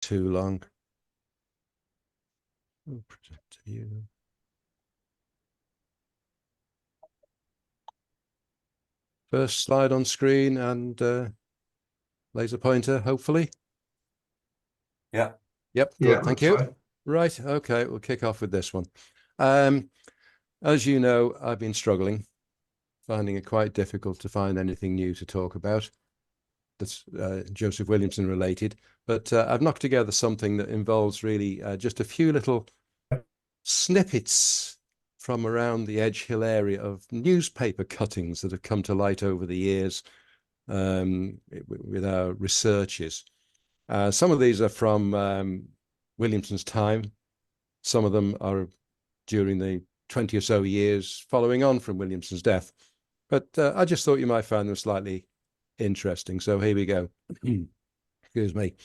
too long. Oh, project you. First slide on screen and laser pointer, hopefully. Yeah. Yep, good, Yeah, thank that's you. fine. Right, okay, we'll kick off with this one. As you know, I've been struggling, finding it quite difficult to find anything new to talk about that's Joseph Williamson related, but I've knocked together something that involves really just a few little snippets from around the Edge Hill area of newspaper cuttings that have come to light over the years with our researches. Some of these are from Williamson's time. Some of them are during the 20 or so years following on from Williamson's death. But I just thought you might find them slightly interesting. So here we go. Excuse me.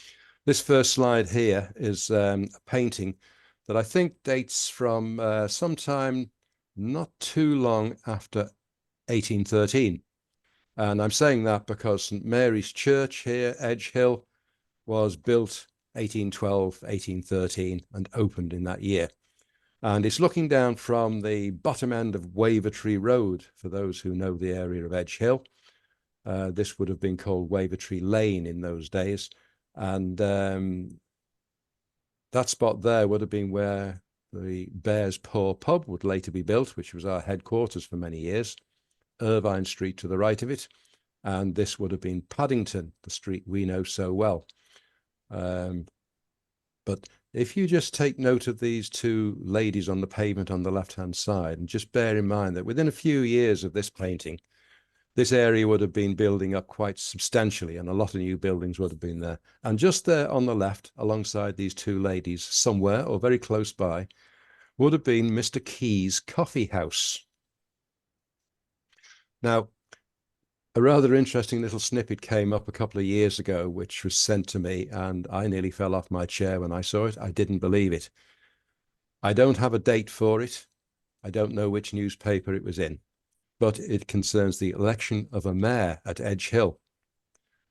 This first slide here is a painting that I think dates from sometime not too long after 1813. And I'm saying that because St. Mary's Church here, Edge Hill, was built 1812, 1813 and opened in that year. And it's looking down from the bottom end of Wavertree Road, for those who know the area of Edge Hill. This would have been called Wavertree Lane in those days. And that spot there would have been where the Bear's Paw pub would later be built, which was our headquarters for many years. Irvine Street to the right of it. And this would have been Paddington, the street we know so well. But if you just take note of these two ladies on the pavement on the left-hand side, and just bear in mind that within a few years of this painting, this area would have been building up quite substantially, and a lot of new buildings would have been there. And just there on the left, alongside these two ladies, somewhere or very close by, would have been Mr. Key's coffee house. Now, a rather interesting little snippet came up a couple of years ago, which was sent to me, and I nearly fell off my chair when I saw it. I didn't believe it. I don't have a date for it. I don't know which newspaper it was in, but it concerns the election of a mayor at Edge Hill.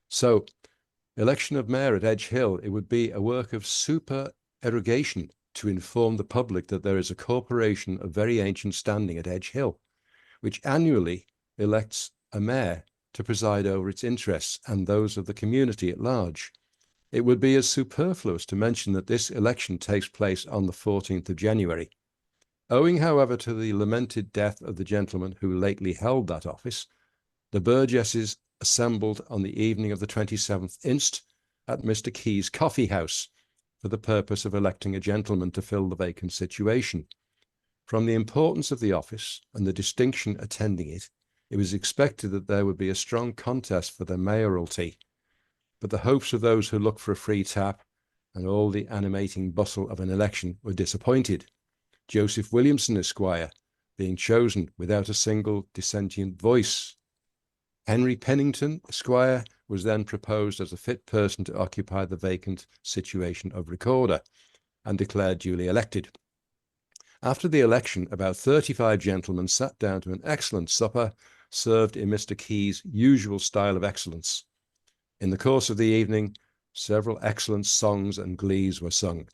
So, election of mayor at Edge Hill, it would be a work of supererogation to inform the public that there is a corporation of very ancient standing at Edge Hill, which annually elects a mayor to preside over its interests and those of the community at large. It would be as superfluous to mention that this election takes place on the 14th of January. Owing, however, to the lamented death of the gentleman who lately held that office, the burgesses assembled on the evening of the 27th inst. At Mr. Key's coffee house for the purpose of electing a gentleman to fill the vacant situation. From the importance of the office and the distinction attending it, it was expected that there would be a strong contest for the mayoralty, but the hopes of those who look for a free tap and all the animating bustle of an election were disappointed. Joseph Williamson, Esquire, being chosen without a single dissentient voice. Henry Pennington, Esquire, was then proposed as a fit person to occupy the vacant situation of recorder and declared duly elected. After the election, about 35 gentlemen sat down to an excellent supper, served in Mr. Key's usual style of excellence. In the course of the evening, several excellent songs and glees were sung.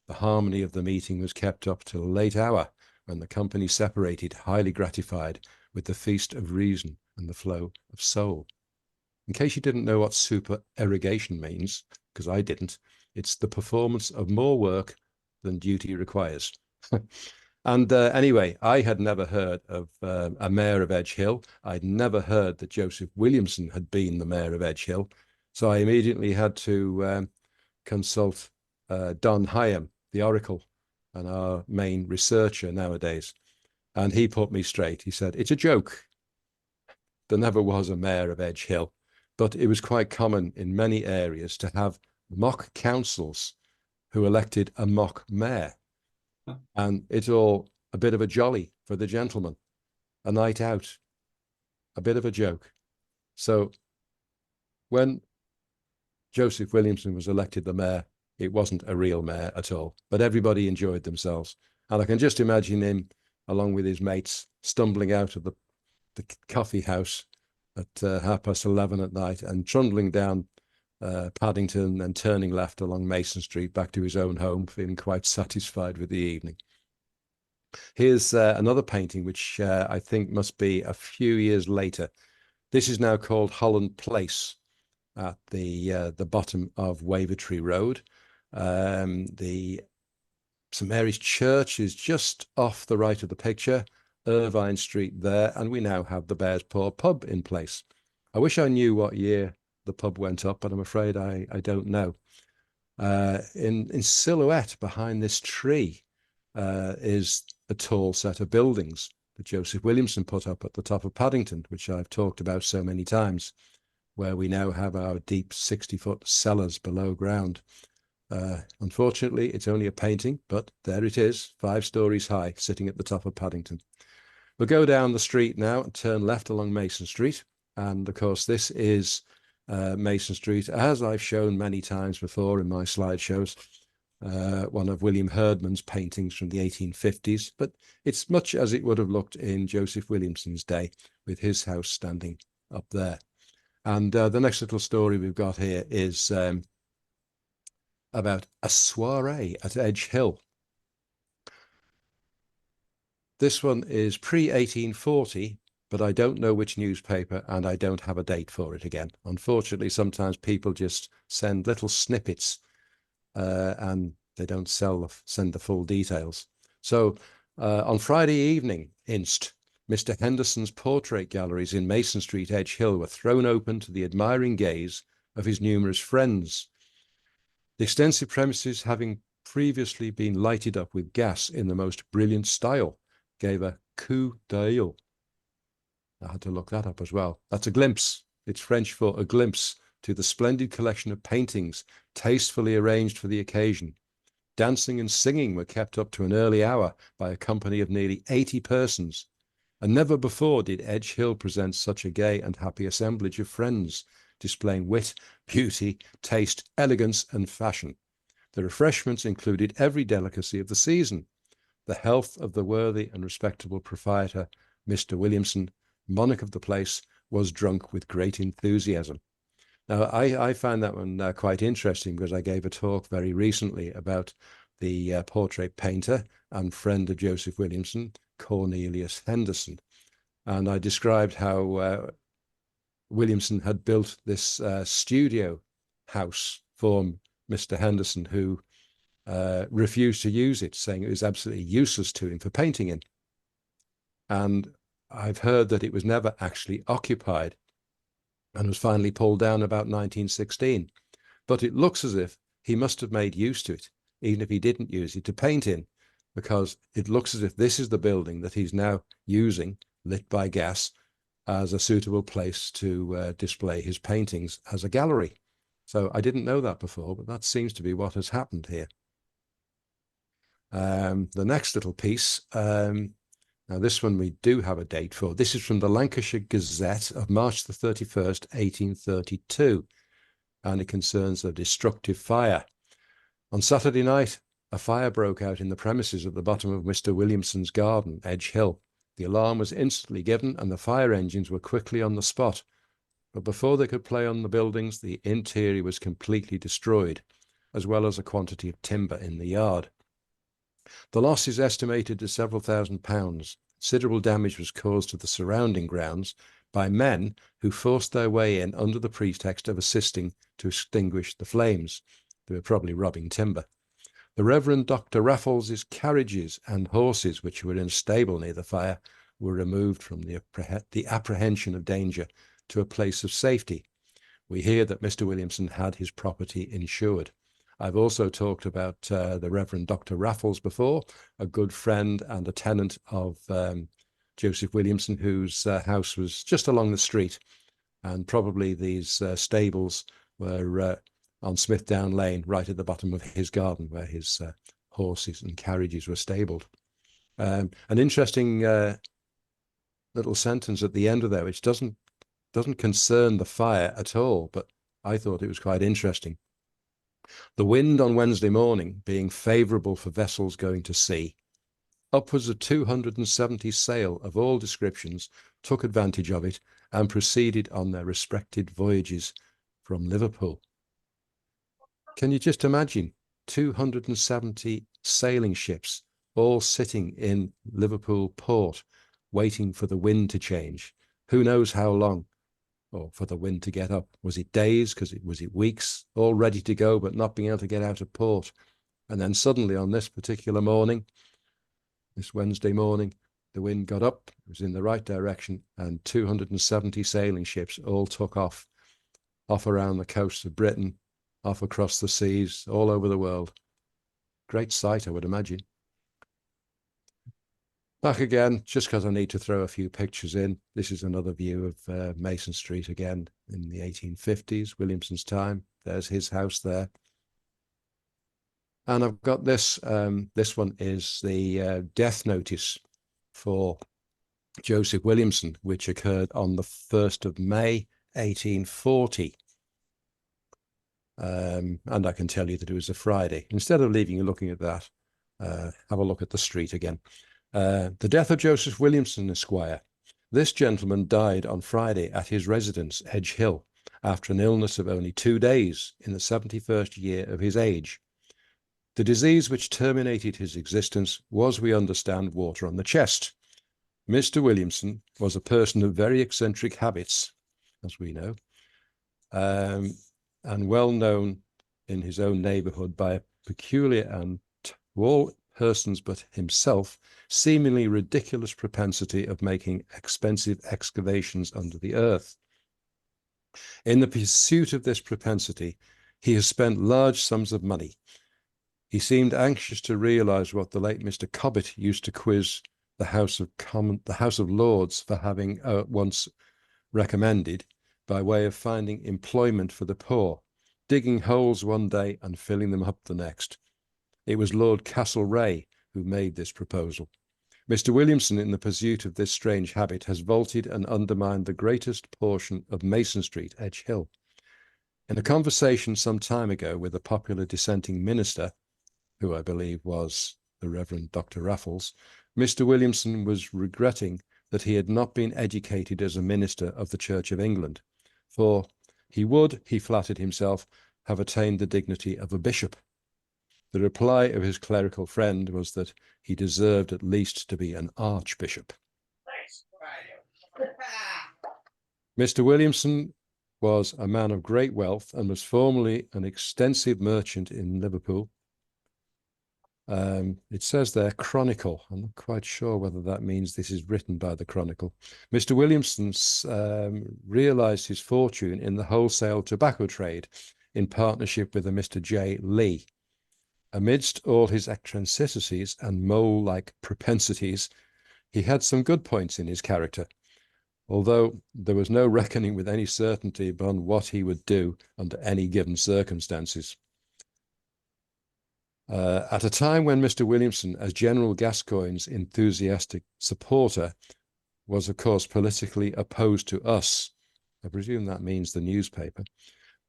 The harmony of the meeting was kept up till a late hour, when the company separated, highly gratified with the feast of reason and the flow of soul. In case you didn't know what supererogation means, because I didn't, it's the performance of more work than duty requires. And anyway, I had never heard of a mayor of Edge Hill. I'd never heard that Joseph Williamson had been the mayor of Edge Hill. So I immediately had to consult Don Hyam, the Oracle, and our main researcher nowadays. And he put me straight. He said, it's a joke. There never was a mayor of Edge Hill, but it was quite common in many areas to have mock councils who elected a mock mayor. And it's all a bit of a jolly for the gentleman, a night out, a bit of a joke. So when Joseph Williamson was elected the mayor, it wasn't a real mayor at all, but everybody enjoyed themselves. And I can just imagine him, along with his mates, stumbling out of the coffee house at 11:30 at night and trundling down Paddington and turning left along Mason Street back to his own home, feeling quite satisfied with the evening. Here's another painting, which I think must be a few years later. This is now called Holland Place at the bottom of Wavertree Road. The St Mary's Church is just off the right of the picture, Irvine Street there, and we now have the Bear's Paw pub in place. I wish I knew what year the pub went up, but I'm afraid I don't know. In silhouette behind this tree is a tall set of buildings that Joseph Williamson put up at the top of Paddington, which I've talked about so many times, where we now have our deep 60-foot cellars below ground. Unfortunately, it's only a painting, but there it is, 5 stories high, sitting at the top of Paddington. We'll go down the street now and turn left along Mason Street. And of course, this is Mason Street, as I've shown many times before in my slideshows, one of William Herdman's paintings from the 1850s, but it's much as it would have looked in Joseph Williamson's day, with his house standing up there. And the next little story we've got here is about a soiree at Edge Hill. This one is pre-1840, but I don't know which newspaper, and I don't have a date for it again. Unfortunately, sometimes people just send little snippets and they don't send the full details. So on Friday evening, Mr. Henderson's portrait galleries in Mason Street, Edge Hill, were thrown open to the admiring gaze of his numerous friends. The extensive premises, having previously been lighted up with gas in the most brilliant style, gave a coup d'oeil. I had to look that up as well. That's a glimpse. It's French for a glimpse to the splendid collection of paintings tastefully arranged for the occasion. Dancing and singing were kept up to an early hour by a company of nearly 80 persons, and never before did Edge Hill present such a gay and happy assemblage of friends, displaying wit, beauty, taste, elegance, and fashion. The refreshments included every delicacy of the season. The health of the worthy and respectable proprietor, Mr. Williamson, monarch of the place, was drunk with great enthusiasm. Now, I find that one quite interesting, because I gave a talk very recently about the portrait painter and friend of Joseph Williamson, Cornelius Henderson. And I described how Williamson had built this studio house for Mr. Henderson, who refused to use it, saying it was absolutely useless to him for painting in. And I've heard that it was never actually occupied and was finally pulled down about 1916. But it looks as if he must have made use to it, even if he didn't use it to paint in, because it looks as if this is the building that he's now using, lit by gas, as a suitable place to display his paintings as a gallery. So I didn't know that before, but that seems to be what has happened here. The next little piece, now this one we do have a date for. This is from the Lancashire Gazette of March the 31st, 1832, and it concerns a destructive fire. On Saturday night, a fire broke out in the premises at the bottom of Mr. Williamson's garden, Edge Hill. The alarm was instantly given and the fire engines were quickly on the spot. But before they could play on the buildings, the interior was completely destroyed, as well as a quantity of timber in the yard. The loss is estimated to several £1,000s. Considerable damage was caused to the surrounding grounds by men who forced their way in under the pretext of assisting to extinguish the flames. They were probably robbing timber. The Reverend Dr. Raffles's carriages and horses, which were in a stable near the fire, were removed from the apprehension of danger to a place of safety. We hear that Mr. Williamson had his property insured. I've also talked about the Reverend Dr. Raffles before, a good friend and a tenant of Joseph Williamson, whose house was just along the street. And probably these stables were on Smithdown Lane, right at the bottom of his garden, where his horses and carriages were stabled. An interesting little sentence at the end of there, which doesn't concern the fire at all, but I thought it was quite interesting. The wind on Wednesday morning being favourable for vessels going to sea, upwards of 270 sail of all descriptions took advantage of it and proceeded on their respective voyages from Liverpool. Can you just imagine 270 sailing ships all sitting in Liverpool port, waiting for the wind to change? Who knows how long, or for the wind to get up? Was it days? Was it weeks? All ready to go, but not being able to get out of port. And then suddenly on this particular morning, this Wednesday morning, the wind got up, it was in the right direction, and 270 sailing ships all took off around the coast of Britain, off across the seas, all over the world. Great sight, I would imagine. Back again, just because I need to throw a few pictures in. This is another view of Mason Street again in the 1850s, Williamson's time. There's his house there. And I've got this. This one is the death notice for Joseph Williamson, which occurred on the 1st of May, 1840. And I can tell you that it was a Friday. Instead of leaving you looking at that, have a look at the street again. The death of Joseph Williamson, Esquire. This gentleman died on Friday at his residence, Edge Hill, after an illness of only 2 days in the 71st year of his age. The disease which terminated his existence was, we understand, water on the chest. Mr. Williamson was a person of very eccentric habits, as we know, and well known in his own neighborhood by a peculiar and, to all persons but himself, seemingly ridiculous propensity of making expensive excavations under the earth. In the pursuit of this propensity, he has spent large sums of money. He seemed anxious to realize what the late Mr. Cobbett used to quiz the House of Lords for having once recommended, by way of finding employment for the poor, digging holes one day and filling them up the next. It was Lord Castlereagh who made this proposal. Mr. Williamson, in the pursuit of this strange habit, has vaulted and undermined the greatest portion of Mason Street, Edge Hill. In a conversation some time ago with a popular dissenting minister, who I believe was the Reverend Dr. Raffles, Mr. Williamson was regretting that he had not been educated as a minister of the Church of England, for he would, he flattered himself, have attained the dignity of a bishop. The reply of his clerical friend was that he deserved at least to be an archbishop. Mr. Williamson was a man of great wealth and was formerly an extensive merchant in Liverpool. It says there Chronicle. I'm not quite sure whether that means this is written by the Chronicle. Mr. Williamson realized his fortune in the wholesale tobacco trade in partnership with a Mr. J. Lee. Amidst all his eccentricities and mole-like propensities, he had some good points in his character, although there was no reckoning with any certainty upon what he would do under any given circumstances. At a time when Mr. Williamson, as General Gascoigne's enthusiastic supporter, was of course politically opposed to us, I presume that means the newspaper,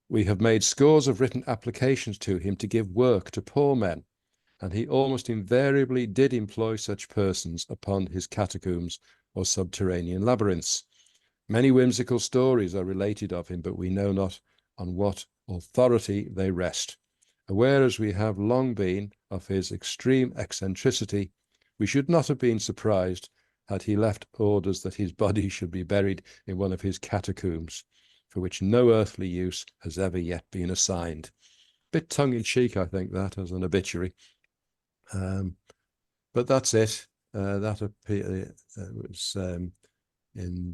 we have made scores of written applications to him to give work to poor men, and he almost invariably did employ such persons upon his catacombs or subterranean labyrinths. Many whimsical stories are related of him, but we know not on what authority they rest. Aware as we have long been of his extreme eccentricity, we should not have been surprised had he left orders that his body should be buried in one of his catacombs, for which no earthly use has ever yet been assigned. Bit tongue-in-cheek, I think, that as an obituary. But that's it. That was in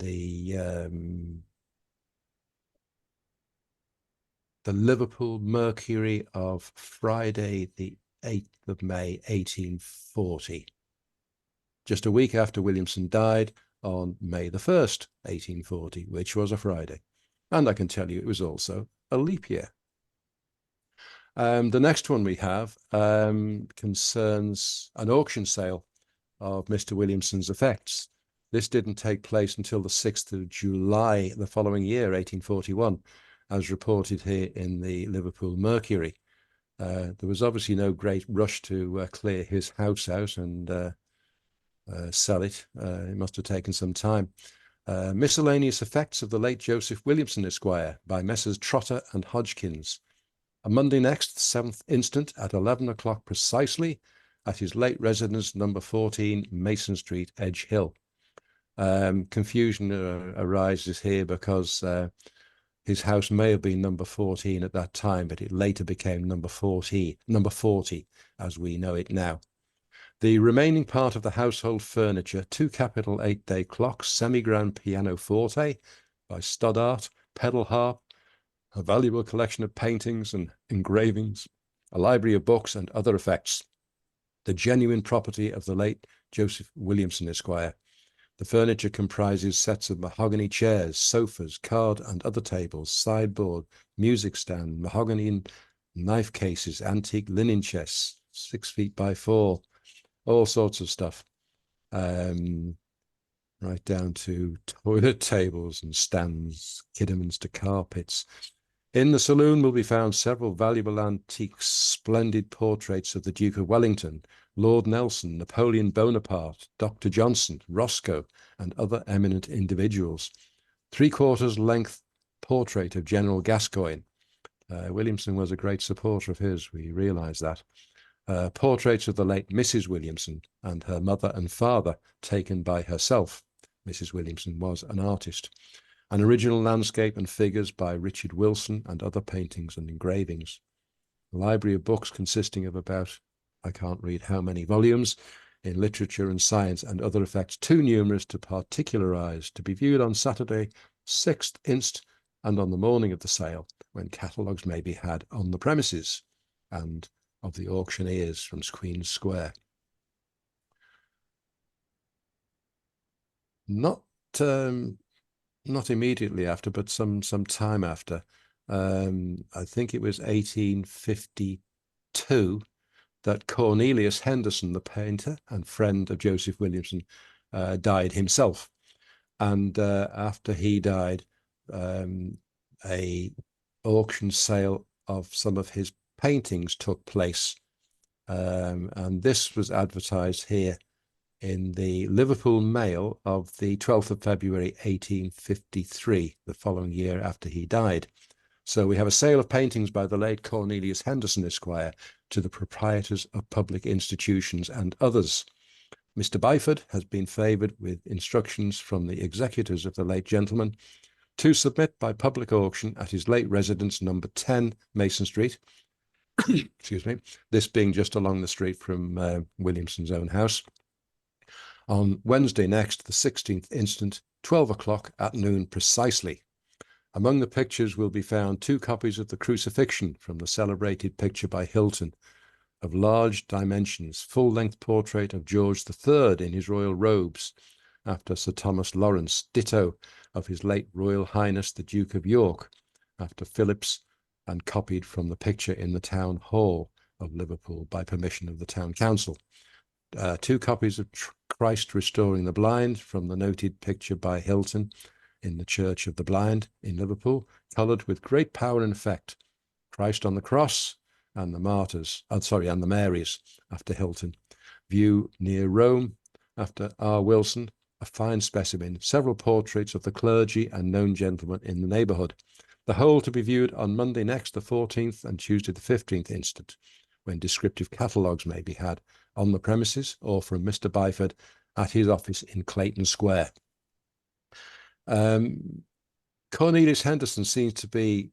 the Liverpool Mercury of Friday, the 8th of May, 1840. Just a week after Williamson died on May the 1st, 1840, which was a Friday. And I can tell you it was also a leap year. The next one we have concerns an auction sale of Mr. Williamson's effects. This didn't take place until the 6th of July the following year, 1841, as reported here in the Liverpool Mercury. There was obviously no great rush to clear his house out and sell it. It must have taken some time. Miscellaneous effects of the late Joseph Williamson, Esquire, by Messrs. Trotter and Hodgkins. On Monday next, the 7th instant, at 11 o'clock precisely, at his late residence, number 14, Mason Street, Edge Hill. Confusion arises here because his house may have been number 14 at that time, but it later became number 40, as we know it now. The remaining part of the household furniture, 2 capital 8-day clocks, semi-grand pianoforte by Stoddart, pedal harp, a valuable collection of paintings and engravings, a library of books and other effects, the genuine property of the late Joseph Williamson, Esquire. The furniture comprises sets of mahogany chairs, sofas, card and other tables, sideboard, music stand, mahogany and knife cases, antique linen chests, 6 feet by 4, all sorts of stuff. Right down to toilet tables and stands, kiddemans to carpets. In the saloon will be found several valuable antiques, splendid portraits of the Duke of Wellington, Lord Nelson, Napoleon Bonaparte, Dr. Johnson, Roscoe, and other eminent individuals. 3/4 length portrait of General Gascoigne. Williamson was a great supporter of his, we realise that. Portraits of the late Mrs. Williamson and her mother and father, taken by herself. Mrs. Williamson was an artist. An original landscape and figures by Richard Wilson and other paintings and engravings. A library of books consisting of about, I can't read how many volumes, in literature and science and other effects, too numerous to particularize, to be viewed on Saturday, 6th inst, and on the morning of the sale, when catalogues may be had on the premises, and of the auctioneers from Queen's Square. Not immediately after, but some time after. I think it was 1852 that Cornelius Henderson, the painter and friend of Joseph Williamson, died himself. And after he died, a auction sale of some of his paintings took place. And this was advertised here in the Liverpool Mail of the 12th of February, 1853, the following year after he died. So we have a sale of paintings by the late Cornelius Henderson, Esquire, to the proprietors of public institutions and others. Mr. Byford has been favoured with instructions from the executors of the late gentleman to submit by public auction at his late residence, number 10, Mason Street, excuse me, this being just along the street from Williamson's own house, on Wednesday next, the 16th instant, 12 o'clock at noon precisely. Among the pictures will be found 2 copies of the Crucifixion from the celebrated picture by Hilton, of large dimensions, full-length portrait of George III in his royal robes, after Sir Thomas Lawrence, ditto of his late Royal Highness the Duke of York, after Phillips, and copied from the picture in the Town Hall of Liverpool by permission of the Town Council. 2 copies of Christ Restoring the Blind from the noted picture by Hilton in the Church of the Blind in Liverpool, coloured with great power and effect. Christ on the Cross and the Martyrs, and the Marys after Hilton. View near Rome after R. Wilson, a fine specimen, several portraits of the clergy and known gentlemen in the neighbourhood. The whole to be viewed on Monday next, the 14th, and Tuesday the 15th instant, when descriptive catalogues may be had on the premises or from Mr. Byford at his office in Clayton Square. Cornelius Henderson seems to be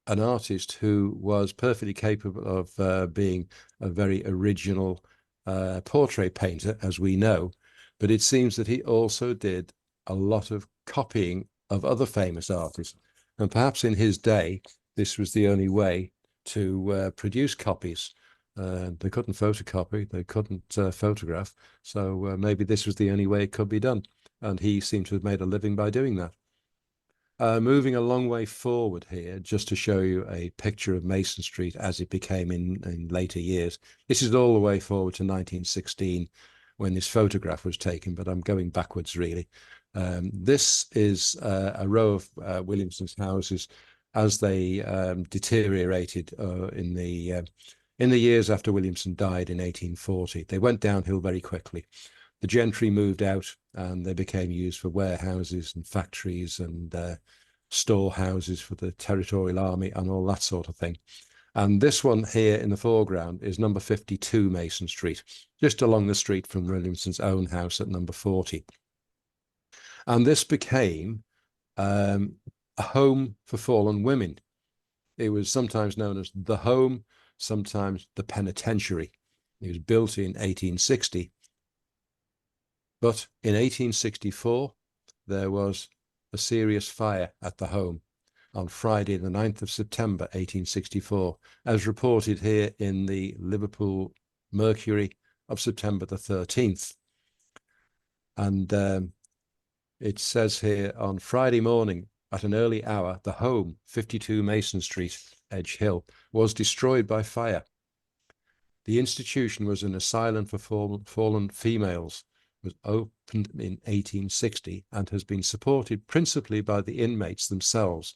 an artist who was perfectly capable of being a very original portrait painter, as we know, but it seems that he also did a lot of copying of other famous artists, and perhaps in his day this was the only way to produce copies. They couldn't photocopy, they couldn't photograph, so maybe this was the only way it could be done, and he seemed to have made a living by doing that. Moving a long way forward here, just to show you a picture of Mason Street as it became in later years. This is all the way forward to 1916 when this photograph was taken, but I'm going backwards really. This is a row of Williamson's houses as they deteriorated in the years after Williamson died in 1840. They went downhill very quickly. The gentry moved out and they became used for warehouses and factories and storehouses for the territorial army and all that sort of thing. And this one here in the foreground is number 52 Mason Street, just along the street from Williamson's own house at number 40. And this became a home for fallen women. It was sometimes known as the home, sometimes the penitentiary. It was built in 1860. But in 1864, there was a serious fire at the home on Friday, the 9th of September, 1864, as reported here in the Liverpool Mercury of September the 13th. And it says here, on Friday morning at an early hour, the home, 52 Mason Street, Edge Hill, was destroyed by fire. The institution was an asylum for fallen females, was opened in 1860 and has been supported principally by the inmates themselves,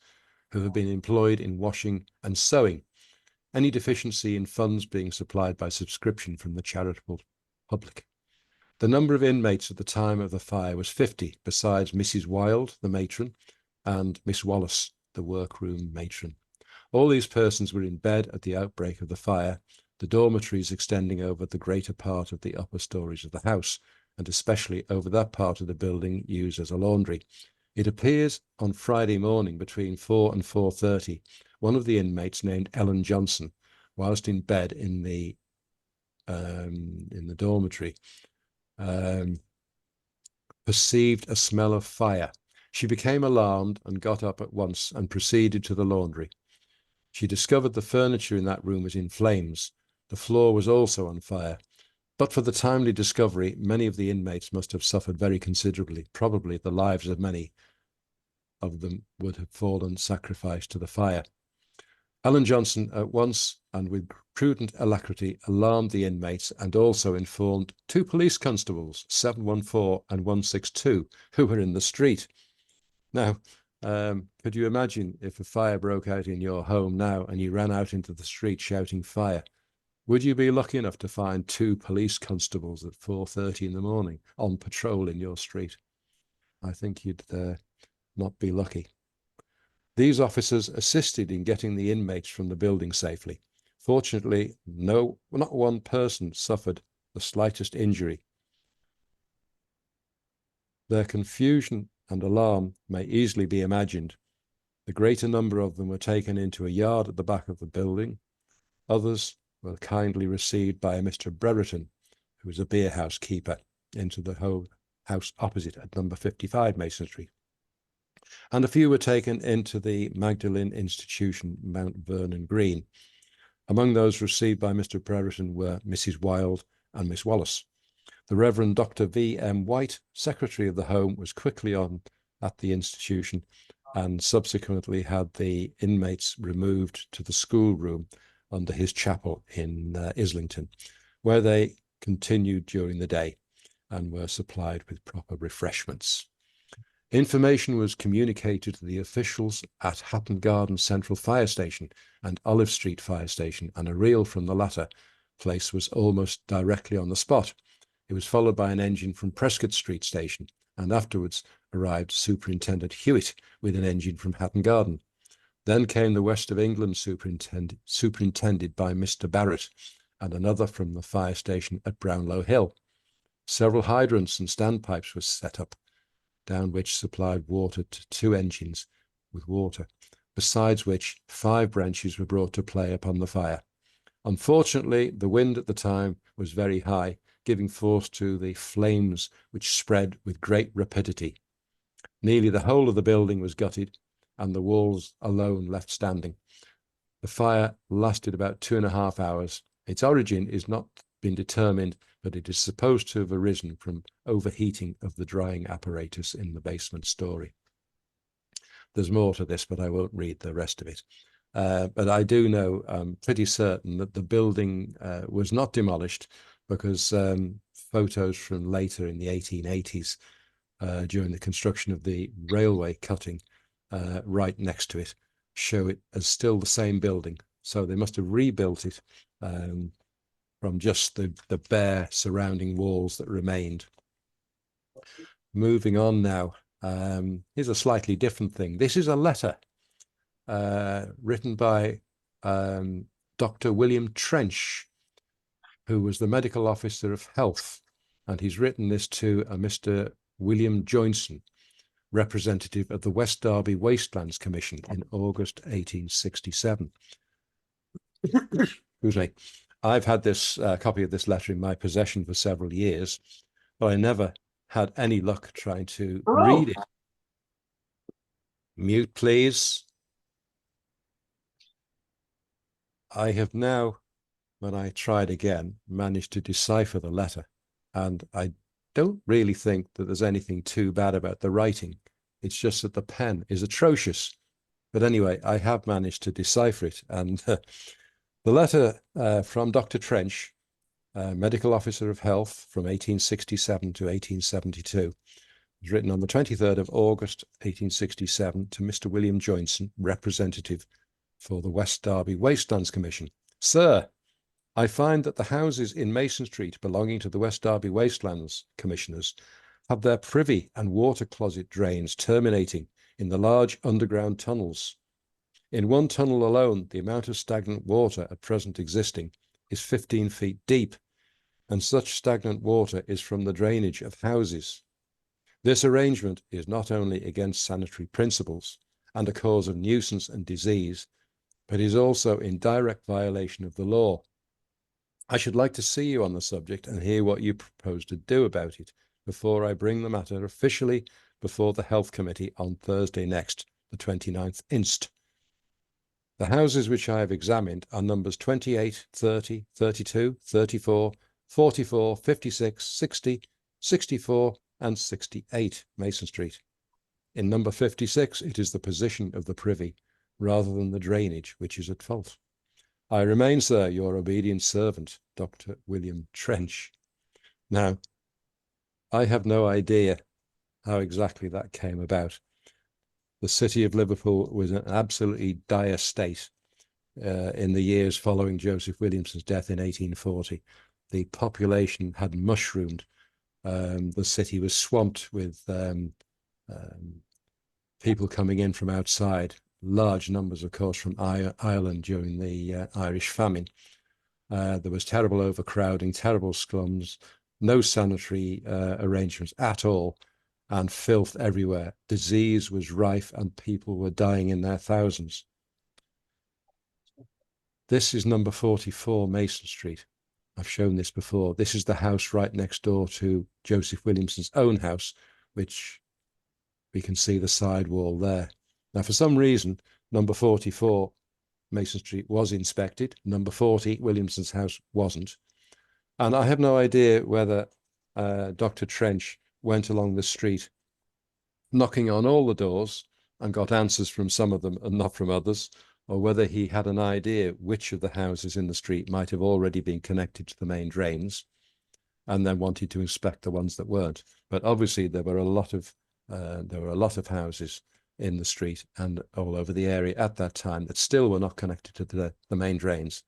who have been employed in washing and sewing, any deficiency in funds being supplied by subscription from the charitable public. The number of inmates at the time of the fire was 50, besides Mrs. Wilde, the matron, and Miss Wallace, the workroom matron. All these persons were in bed at the outbreak of the fire, the dormitories extending over the greater part of the upper stories of the house, and especially over that part of the building used as a laundry. It appears on Friday morning between 4 and 4:30, one of the inmates named Ellen Johnson, whilst in bed in the dormitory, perceived a smell of fire. She became alarmed and got up at once and proceeded to the laundry. She discovered the furniture in that room was in flames. The floor was also on fire. But for the timely discovery, many of the inmates must have suffered very considerably. Probably the lives of many of them would have fallen sacrificed to the fire. Ellen Johnson at once and with prudent alacrity alarmed the inmates and also informed two police constables, 714 and 162, who were in the street. Now, could you imagine if a fire broke out in your home now and you ran out into the street shouting fire? Would you be lucky enough to find two police constables at 4:30 in the morning on patrol in your street? I think you'd not be lucky. These officers assisted in getting the inmates from the building safely. Fortunately, not one person suffered the slightest injury. Their confusion and alarm may easily be imagined. The greater number of them were taken into a yard at the back of the building. Others were kindly received by a Mr. Brereton, who was a beerhouse keeper, into the house opposite at number 55 Mason Street. And a few were taken into the Magdalen Institution, Mount Vernon Green. Among those received by Mr. Brereton were Mrs. Wilde and Miss Wallace. The Reverend Dr. V.M. White, secretary of the home, was quickly on at the institution and subsequently had the inmates removed to the schoolroom under his chapel in Islington, where they continued during the day and were supplied with proper refreshments. Information was communicated to the officials at Hatton Garden Central Fire Station and Olive Street Fire Station, and a reel from the latter place was almost directly on the spot. It was followed by an engine from Prescott Street Station, and afterwards arrived Superintendent Hewitt with an engine from Hatton Garden. Then came the West of England superintended by Mr. Barrett, and another from the fire station at Brownlow Hill. Several hydrants and standpipes were set up, down which supplied water to two engines with water, besides which 5 branches were brought to play upon the fire. Unfortunately, the wind at the time was very high, giving force to the flames which spread with great rapidity. Nearly the whole of the building was gutted, and the walls alone left standing. The fire lasted about 2.5 hours. Its origin is not been determined, but it is supposed to have arisen from overheating of the drying apparatus in the basement story. There's more to this, but I won't read the rest of it. But I do know, I'm pretty certain that the building was not demolished, because photos from later in the 1880s, during the construction of the railway cutting right next to it, show it as still the same building. So they must have rebuilt it from just the bare surrounding walls that remained. Moving on now, here's a slightly different thing. This is a letter written by Dr. William Trench, who was the medical officer of health. And he's written this to a Mr. William Joynson, representative of the West Derby Wastelands Commission in August 1867. Excuse me. I've had this copy of this letter in my possession for several years, but I never had any luck trying to read it. Mute, please. I have now, when I tried again, managed to decipher the letter, and I don't really think that there's anything too bad about the writing. It's just that the pen is atrocious. But anyway, I have managed to decipher it, and the letter from Dr. Trench, Medical Officer of Health from 1867 to 1872, was written on the 23rd of August, 1867 to Mr. William Joynson, representative for the West Derby Wastelands Commission. Sir, I find that the houses in Mason Street belonging to the West Derby Wastelands Commissioners have their privy and water closet drains terminating in the large underground tunnels. In one tunnel alone, the amount of stagnant water at present existing is 15 feet deep, and such stagnant water is from the drainage of houses. This arrangement is not only against sanitary principles and a cause of nuisance and disease, but is also in direct violation of the law. I should like to see you on the subject and hear what you propose to do about it before I bring the matter officially before the Health Committee on Thursday next, the 29th inst. The houses which I have examined are numbers 28, 30, 32, 34, 44, 56, 60, 64, and 68 Mason Street. In number 56, it is the position of the privy rather than the drainage which is at fault. I remain, sir, your obedient servant, Dr. William Trench. Now, I have no idea how exactly that came about. The city of Liverpool was in an absolutely dire state in the years following Joseph Williamson's death in 1840. The population had mushroomed. The city was swamped with people coming in from outside, large numbers, of course, from Ireland during the Irish famine. There was terrible overcrowding, terrible slums, no sanitary arrangements at all, and filth everywhere. Disease was rife and people were dying in their thousands. This is number 44 Mason Street. I've shown this before. This is the house right next door to Joseph Williamson's own house, which we can see the side wall there. Now, for some reason, number 44 Mason Street was inspected. Number 40, Williamson's house, wasn't. And I have no idea whether Dr. Trench went along the street knocking on all the doors and got answers from some of them and not from others, or whether he had an idea which of the houses in the street might have already been connected to the main drains and then wanted to inspect the ones that weren't. But obviously there were a lot of houses in the street and all over the area at that time that still were not connected to the main drains.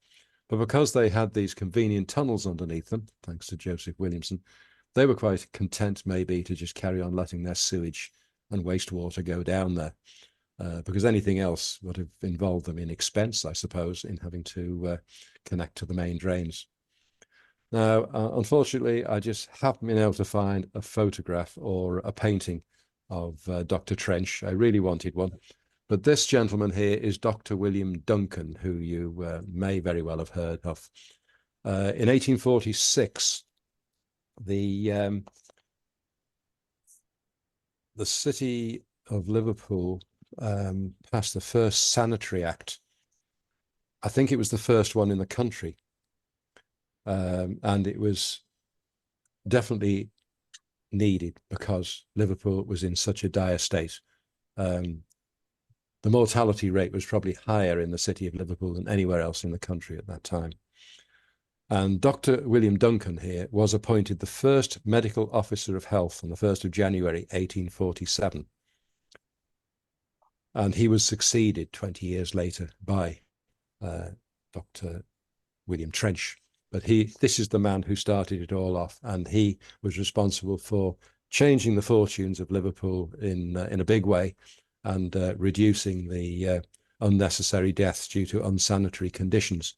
But because they had these convenient tunnels underneath them, thanks to Joseph Williamson, they were quite content maybe to just carry on letting their sewage and wastewater go down there, because anything else would have involved them in expense, I suppose, in having to connect to the main drains. Now, unfortunately, I just haven't been able to find a photograph or a painting of Dr. Trench. I really wanted one. But this gentleman here is Dr. William Duncan, who you may very well have heard of. In 1846, the city of Liverpool passed the first Sanitary Act. I think it was the first one in the country. And it was definitely needed because Liverpool was in such a dire state. The mortality rate was probably higher in the city of Liverpool than anywhere else in the country at that time. And Dr. William Duncan here was appointed the first medical officer of health on the 1st of January, 1847. And he was succeeded 20 years later by Dr. William Trench. But this is the man who started it all off, and he was responsible for changing the fortunes of Liverpool in a big way and reducing the unnecessary deaths due to unsanitary conditions.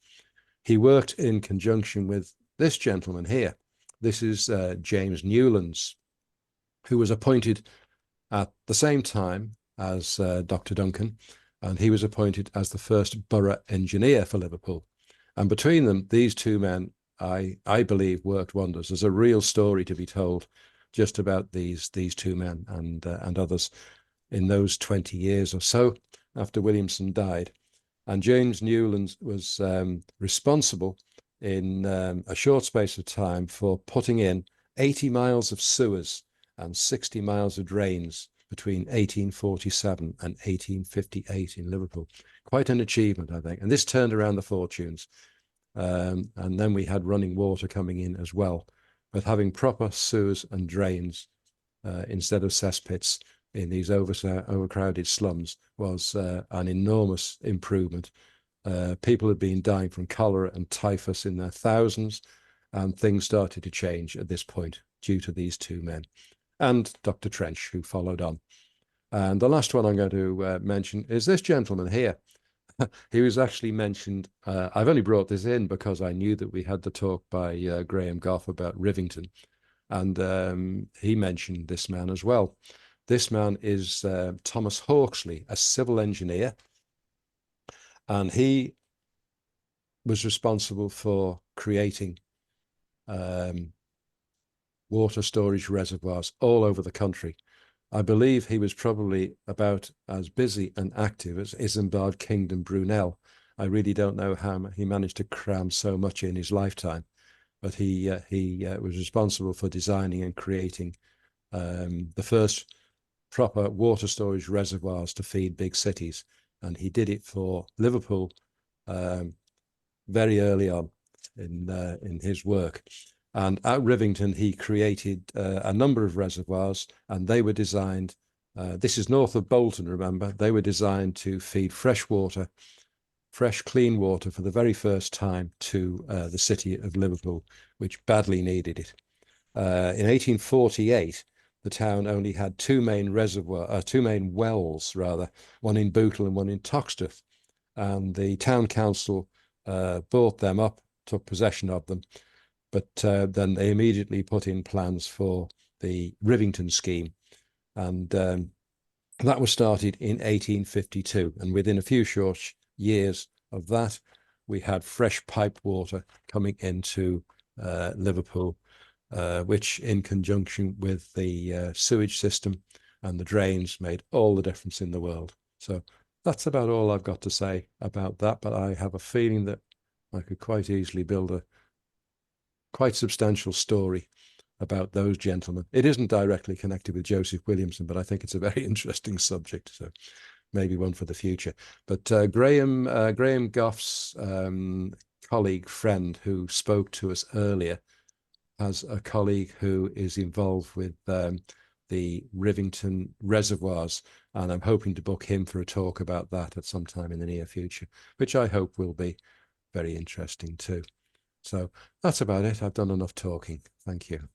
He worked in conjunction with this gentleman here. This is James Newlands, who was appointed at the same time as Dr. Duncan, and he was appointed as the first borough engineer for Liverpool. And between them, these two men, I believe, worked wonders. There's a real story to be told just about these two men and others in those 20 years or so after Williamson died. And James Newlands was responsible in a short space of time for putting in 80 miles of sewers and 60 miles of drains between 1847 and 1858 in Liverpool. Quite an achievement, I think. And this turned around the fortunes. And then we had running water coming in as well. But having proper sewers and drains instead of cesspits in these overcrowded slums was an enormous improvement. People had been dying from cholera and typhus in their thousands, and things started to change at this point due to these two men and Dr. Trench, who followed on. And the last one I'm going to mention is this gentleman here. He was actually mentioned. I've only brought this in because I knew that we had the talk by Graham Goff about Rivington, and he mentioned this man as well. This man is Thomas Hawksley, a civil engineer, and he was responsible for creating water storage reservoirs all over the country. I believe he was probably about as busy and active as Isambard Kingdom Brunel. I really don't know how he managed to cram so much in his lifetime, but he was responsible for designing and creating the first proper water storage reservoirs to feed big cities. And he did it for Liverpool very early on in his work. And at Rivington, he created a number of reservoirs, and they were designed, this is north of Bolton, remember, they were designed to feed fresh water, fresh, clean water for the very first time to the city of Liverpool, which badly needed it. In 1848, the town only had two main wells, one in Bootle and one in Toxteth. And the town council bought them up, took possession of them. But then they immediately put in plans for the Rivington scheme. And that was started in 1852. And within a few short years of that, we had fresh pipe water coming into Liverpool, which in conjunction with the sewage system and the drains made all the difference in the world. So that's about all I've got to say about that. But I have a feeling that I could quite easily build a quite substantial story about those gentlemen. It isn't directly connected with Joseph Williamson, but I think it's a very interesting subject, so maybe one for the future. But Graham Goff's colleague, friend, who spoke to us earlier, has a colleague who is involved with the Rivington reservoirs, and I'm hoping to book him for a talk about that at some time in the near future, which I hope will be very interesting too. So that's about it. I've done enough talking. Thank you.